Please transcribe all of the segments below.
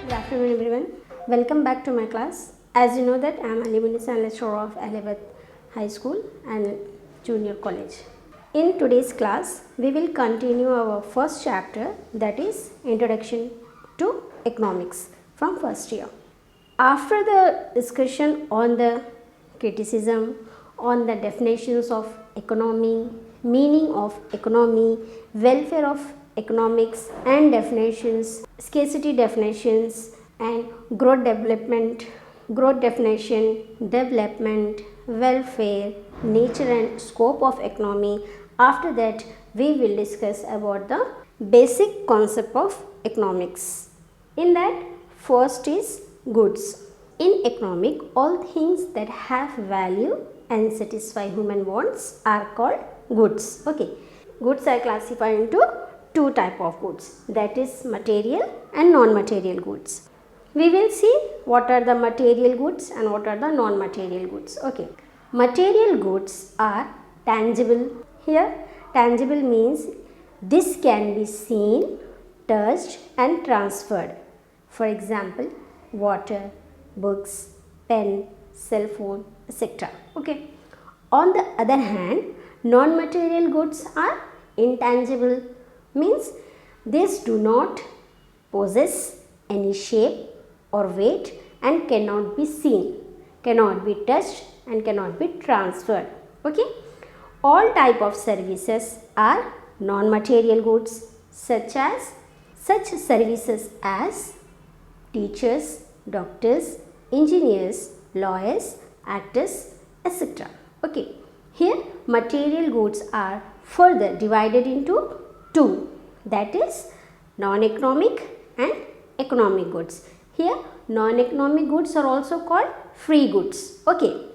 Good afternoon everyone. Welcome back to my class. As you know that I am Ali Munisan, lecturer of Allahabad High School and Junior College. In today's class, we will continue our first chapter, that is Introduction to Economics from first year. After the discussion on the criticism, on the definitions of economy, meaning of economy, welfare of economics and definitions, scarcity definitions and growth definition, development, welfare, nature and scope of economy. After that, we will discuss about the basic concept of economics. In that, first is goods. In economic, all things that have value and satisfy human wants are called goods. Okay, goods are classified into two type of goods, that is material and non-material goods. We will see what are the material goods and what are the non-material goods. Okay, material goods are tangible. Here, tangible means this can be seen, touched and transferred. For example, water, books, pen, cell phone, etc. Okay. On the other hand, non-material goods are intangible, means these do not possess any shape or weight and cannot be seen, cannot be touched and cannot be transferred. Okay. All type of services are non-material goods, such services as teachers, doctors, engineers, lawyers, actors, etc. Okay. Here material goods are further divided into two, that is non-economic and economic goods. Here non-economic goods are also called free goods. Okay.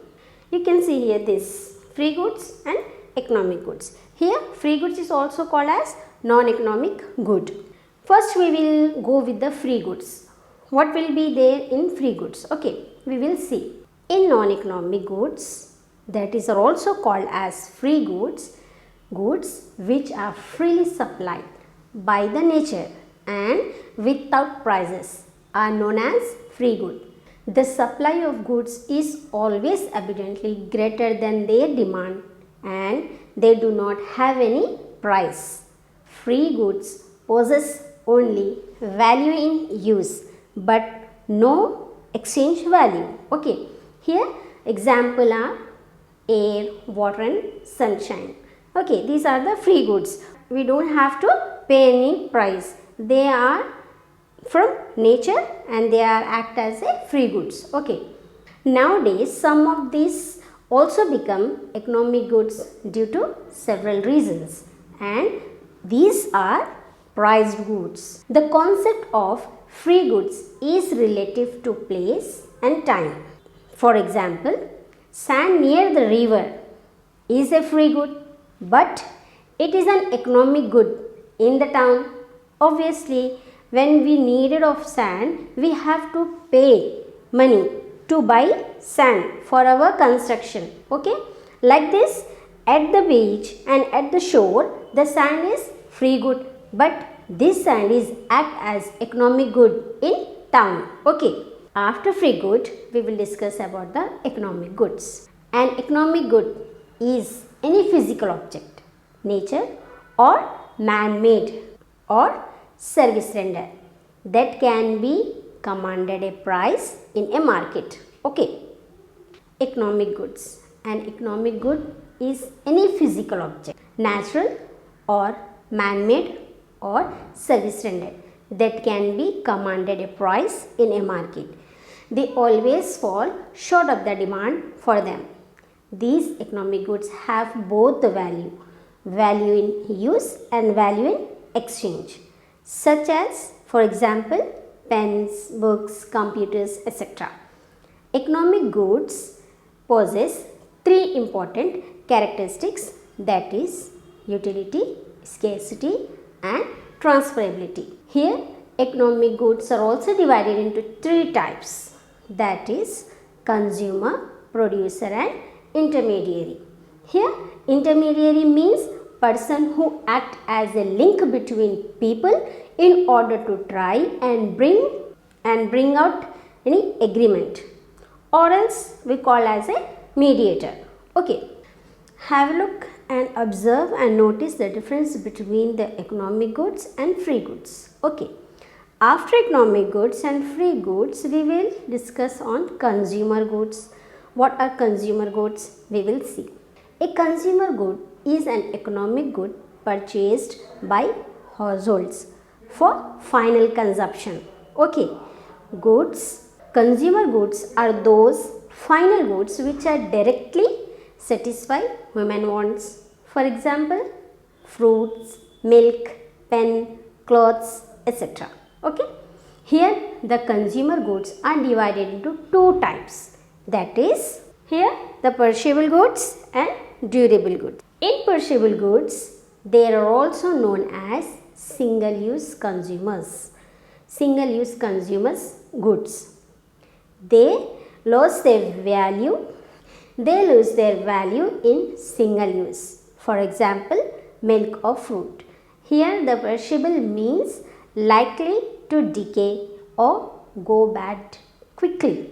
You can see here this free goods and economic goods. Here free goods is also called as non-economic good. First we will go with the free goods. What will be there in free goods? Okay, we will see. In non-economic goods, that is are also called as free goods, goods which are freely supplied by the nature and without prices are known as free good. The supply of goods is always evidently greater than their demand and they do not have any price. Free goods possess only value in use but no exchange value. Okay, here example are air, water and sunshine. Okay, these are the free goods. We don't have to pay any price. They are from nature and they are act as a free goods. Okay. Nowadays some of these also become economic goods due to several reasons and these are priced goods. The concept of free goods is relative to place and time. For example, sand near the river is a free good, but it is an economic good in the town. Obviously, when we needed of sand, we have to pay money to buy sand for our construction. Okay, like this, at the beach and at the shore, the sand is free good, but this sand is act as economic good in town. Okay. After free good, we will discuss about the economic goods. An economic good is any physical object, nature or man-made or service render that can be commanded a price in a market. Okay. Economic goods. An economic good is any physical object, natural or man-made or service rendered that can be commanded a price in a market. They always fall short of the demand for them. These economic goods have both the value in use and value in exchange, such as for example pens, books, computers, etc. Economic goods possess three important characteristics, that is utility, scarcity and transferability. Here economic goods are also divided into three types, that is consumer, producer and intermediary. Here intermediary means person who act as a link between people in order to try and bring and bring out any agreement, or else we call as a mediator. Okay, have a look and observe and notice the difference between the economic goods and free goods. Okay, after economic goods and free goods, we will discuss on consumer goods. What are consumer goods? We will see. A consumer good is an economic good purchased by households for final consumption. Okay, goods, consumer goods are those final goods which are directly satisfy human wants. For example, fruits, milk, pen, clothes, etc. Okay, here the consumer goods are divided into two types, that is here the perishable goods and durable goods. In perishable goods, they are also known as single use consumers. Single use consumers goods, they lose their value in single use. For example, milk or fruit. Here the perishable means likely to decay or go bad quickly.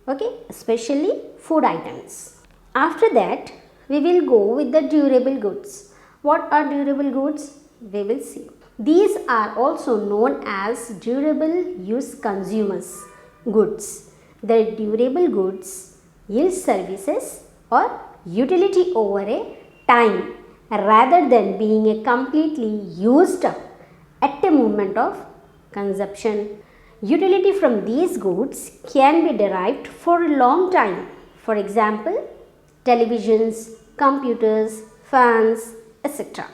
Okay, especially food items. After that, we will go with the durable goods. What are durable goods? We will see. These are also known as durable use consumers goods. The durable goods yield services or utility over a time rather than being a completely used up at a moment of consumption. Utility from these goods can be derived for a long time. For example, televisions, computers, fans, etc.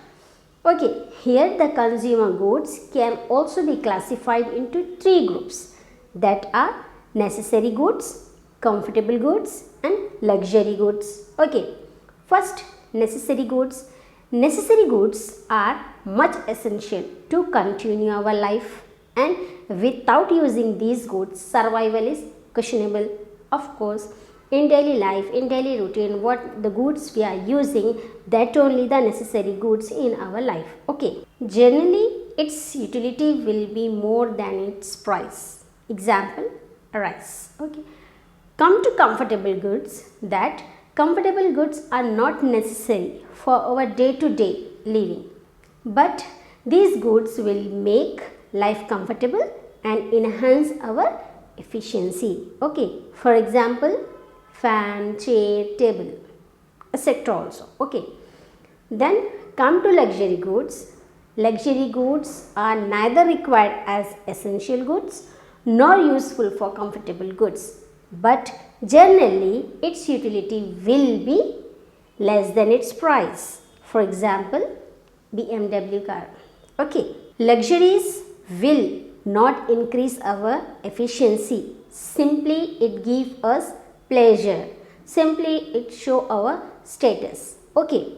Okay, here the consumer goods can also be classified into three groups, that are necessary goods, comfortable goods and luxury goods. Okay, first, necessary goods. Necessary goods are much essential to continue our life, and without using these goods, survival is questionable. Of course, in daily life, in daily routine, what the goods we are using, that only the necessary goods in our life. Okay, generally its utility will be more than its price. Example, rice. Okay, come to comfortable goods. That comfortable goods are not necessary for our day-to-day living, but these goods will make life comfortable and enhance our efficiency. Okay, for example, fan, chair, table, etc. also. Okay, then come to luxury goods. Luxury goods are neither required as essential goods nor useful for comfortable goods, but generally its utility will be less than its price. For example, BMW car. Okay, luxuries will not increase our efficiency, simply it gives us pleasure, simply it show our status. Okay,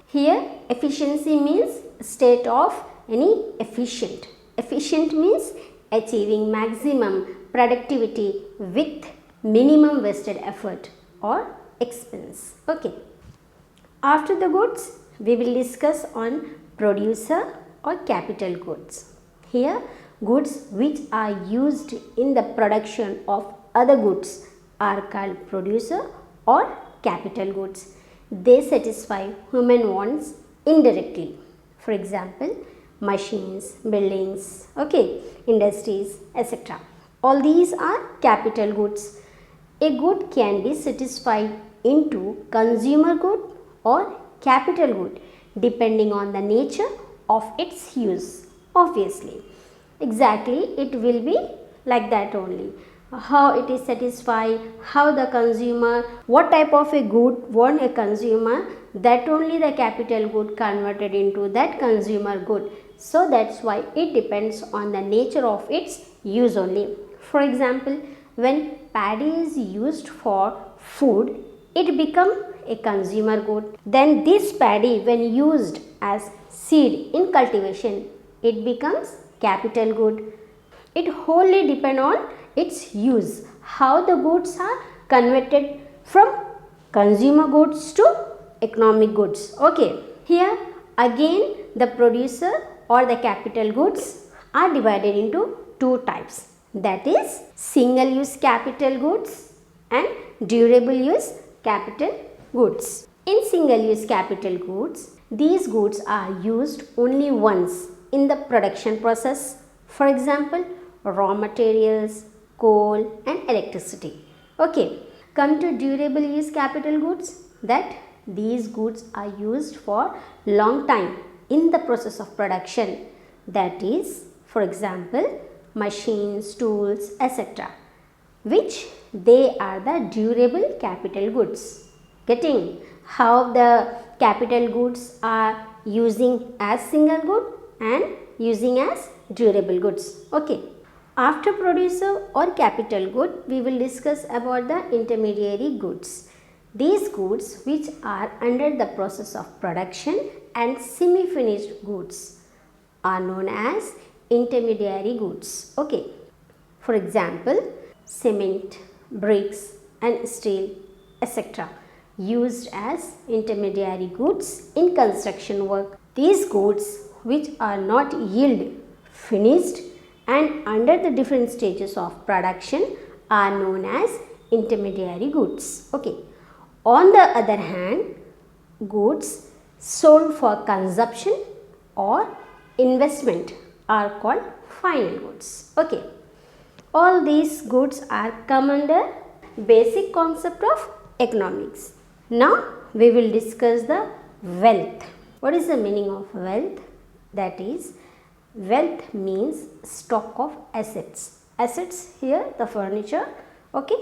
here efficiency means state of any efficient. Efficient means achieving maximum productivity with minimum wasted effort or expense. Okay, after the goods, we will discuss on producer or capital goods. Here, goods which are used in the production of other goods are called producer or capital goods. They satisfy human wants indirectly. For example, machines, buildings, okay, industries, etc. All these are capital goods. A good can be satisfied into consumer good or capital good depending on the nature of its use. Obviously, exactly it will be like that only. How it is satisfied, how the consumer, what type of a good want a consumer, that only the capital good converted into that consumer good. So that's why it depends on the nature of its use only. For example, when paddy is used for food, it become a consumer good. Then this paddy, when used as seed in cultivation, it becomes capital good. It wholly depends on its use, how the goods are converted from consumer goods to economic goods. Okay, here again the producer or the capital goods are divided into two types, that is single use capital goods and durable use capital goods. In single use capital goods, these goods are used only once in the production process. For example, raw materials, coal and electricity. Okay, come to durable use capital goods, that these goods are used for long time in the process of production. That is, for example, machines, tools, etc., which they are the durable capital goods. Getting how the capital goods are using as single good and using as durable goods. Okay. After producer or capital good, we will discuss about the intermediary goods. These goods which are under the process of production and semi-finished goods are known as intermediary goods. Okay. For example, cement, bricks and steel, etc., used as intermediary goods in construction work. These goods which are not yield finished and under the different stages of production are known as intermediary goods. Okay. On the other hand, goods sold for consumption or investment are called final goods. Okay. All these goods are come under basic concept of economics. Now we will discuss the wealth. What is the meaning of wealth? That is, wealth means stock of assets. Assets here the furniture. Okay.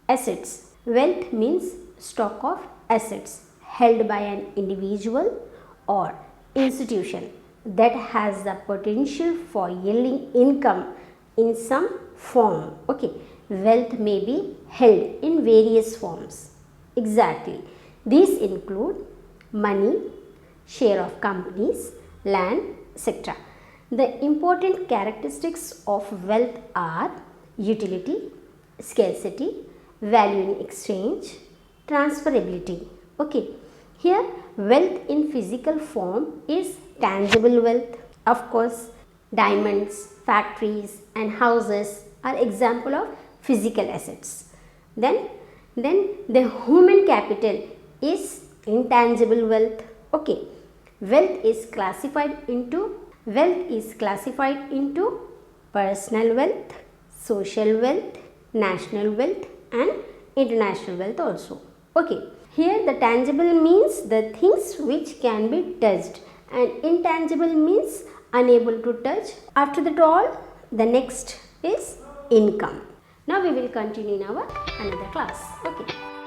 Assets. Wealth means stock of assets held by an individual or institution that has the potential for yielding income in some form. Okay. Wealth may be held in various forms. Exactly. These include money, share of companies, land, etc. The important characteristics of wealth are utility, scarcity, value in exchange, transferability. Okay. Here wealth in physical form is tangible wealth. Of course, diamonds, factories and houses are example of physical assets. Then the human capital is intangible wealth. Okay. Wealth is classified into personal wealth, social wealth, national wealth and international wealth also. Okay. Here the tangible means the things which can be touched and intangible means unable to touch. After that all, the next is income. Now we will continue in our another class. Okay.